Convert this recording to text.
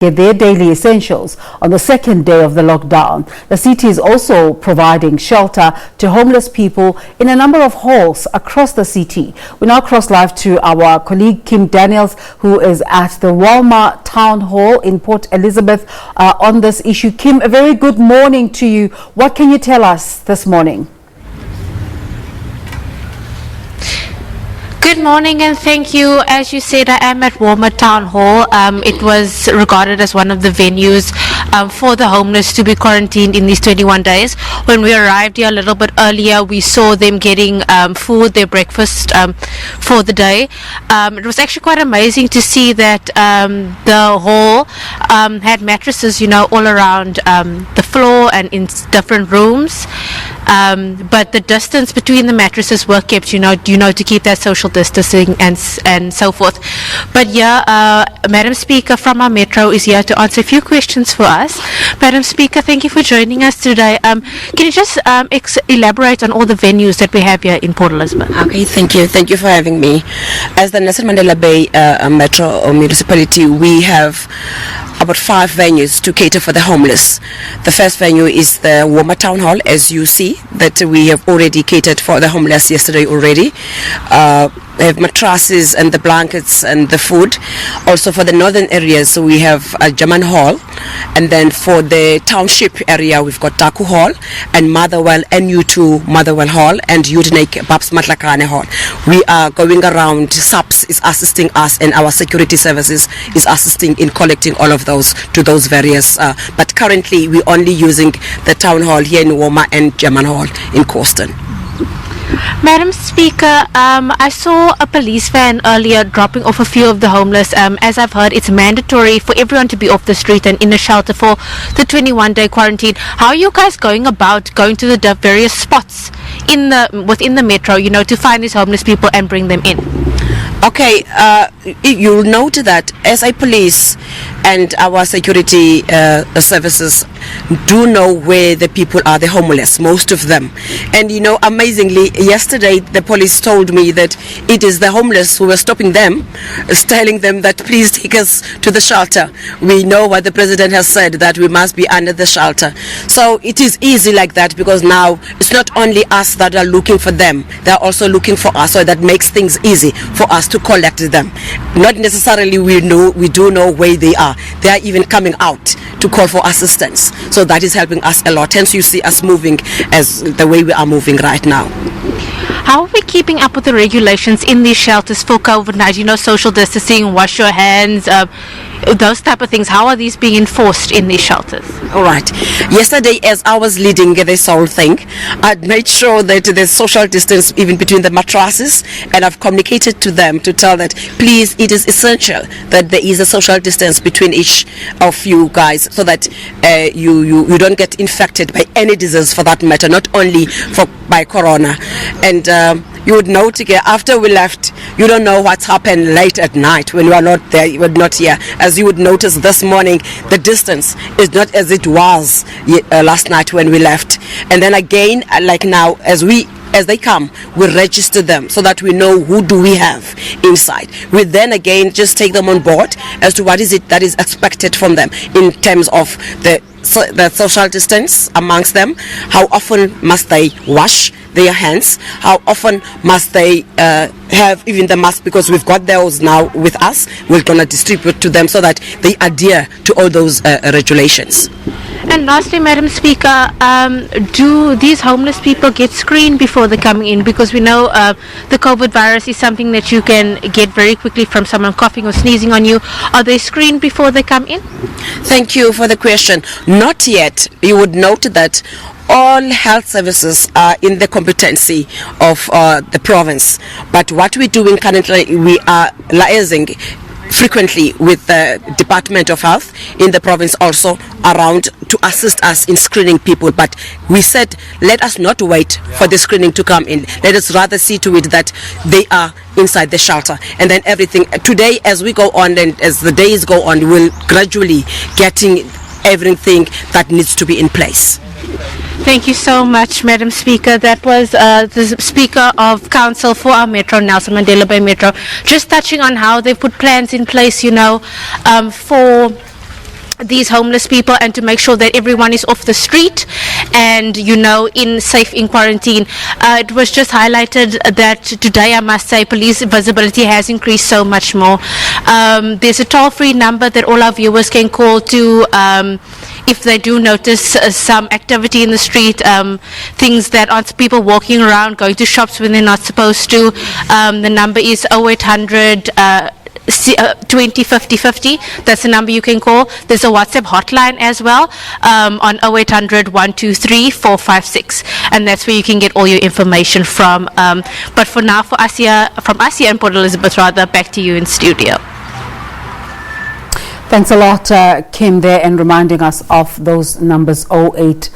get their daily essentials on the second day of the lockdown. The city is also providing shelter to homeless people in a number of halls across the city. We now cross live to our colleague Kim Daniels, who is at the Walmer Town Hall in Port Elizabeth on this issue. Kim, a very good morning to you. What can you tell us this morning? Good morning and thank you. As you said, I am at Walmer Town Hall. It was regarded as one of the venues for the homeless to be quarantined in these 21 days. When we arrived here a little bit earlier, we saw them getting food, their breakfast for the day. It was actually quite amazing to see that the hall had mattresses, all around the floor and in different rooms. But the distance between the mattresses were kept, to keep that social distancing and so forth. But yeah, Madam Speaker from our Metro is here to answer a few questions for us. Madam Speaker, thank you for joining us today. Can you just elaborate on all the venues that we have here in Port Elizabeth? Okay, thank you. Thank you for having me. As the Nelson Mandela Bay Metro Municipality, we have about 5 venues to cater for the homeless. The first venue is the Walmer Town Hall, as you see, that we have already catered for the homeless yesterday already. We have mattresses and the blankets and the food. Also for the northern areas, so we have a German Hall, and then for the township area, we've got Taku Hall and Motherwell NU2 Motherwell Hall and Udenik Babs Matlakane Hall. We are going around. SABC is assisting us, and our security services is assisting in collecting all of those to those various. But currently, we're only using the town hall here in Walmer and German Hall in Causton. Madam Speaker, I saw a police van earlier dropping off a few of the homeless. As I've heard, it's mandatory for everyone to be off the street and in a shelter for the 21-day quarantine. How are you guys going about going to the various spots within the metro, to find these homeless people and bring them in? Okay, you'll note that SI Police and our security services do know where the people are, the homeless, most of them. And amazingly, yesterday the police told me that it is the homeless who were stopping them, telling them that please take us to the shelter. We know what the president has said, that we must be under the shelter. So it is easy like that, because now it's not only us that are looking for them, they're also looking for us, so that makes things easy for us to collect them. Not necessarily we do know where they are. They are even coming out to call for assistance. So that is helping us a lot. Hence you see us moving as the way we are moving right now. How are we keeping up with the regulations in these shelters for COVID-19? Social distancing, wash your hands, those type of things. How are these being enforced in these shelters? All right. Yesterday, as I was leading this whole thing, I made sure that there's social distance even between the mattresses, and I've communicated to them to tell that please, it is essential that there is a social distance between each of you guys, so that you don't get infected by any disease for that matter, not only by corona. And you would note again, after we left, you don't know what's happened late at night when you are not there, you are not here. As you would notice this morning, the distance is not as it was last night when we left. And then again, like now, as they come, we register them so that we know who do we have inside. We then again just take them on board as to what is it that is expected from them in terms of the social distance amongst them. How often must they wash their hands? How often must they have even the mask? Because we've got those now with us. We're going to distribute to them so that they adhere to all those regulations. And lastly, Madam Speaker, do these homeless people get screened before they come in? Because we know the COVID virus is something that you can get very quickly from someone coughing or sneezing on you. Are they screened before they come in? Thank you for the question. Not yet. You would note that all health services are in the competency of the province. But what we're doing currently, we are liaising frequently with the Department of Health in the province also around to assist us in screening people. But we said, let us not wait for the screening to come in. Let us rather see to it that they are inside the shelter. And then everything, today as we go on and as the days go on, we'll gradually getting everything that needs to be in place. Thank you so much, Madam Speaker. That was the Speaker of Council for our Metro, Nelson Mandela Bay Metro, just touching on how they've put plans in place, for these homeless people and to make sure that everyone is off the street and safe in quarantine. It was just highlighted that today, I must say, police visibility has increased so much more. There's a toll-free number that all our viewers can call to if they do notice some activity in the street, things that aren't people walking around, going to shops when they're not supposed to. The number is 0800 20 50 50. That's the number you can call. There's a WhatsApp hotline as well on 0800 123 456, and that's where you can get all your information from. But for now, from us here in Port Elizabeth, back to you in studio. Thanks a lot, Kim, there, and reminding us of those numbers 08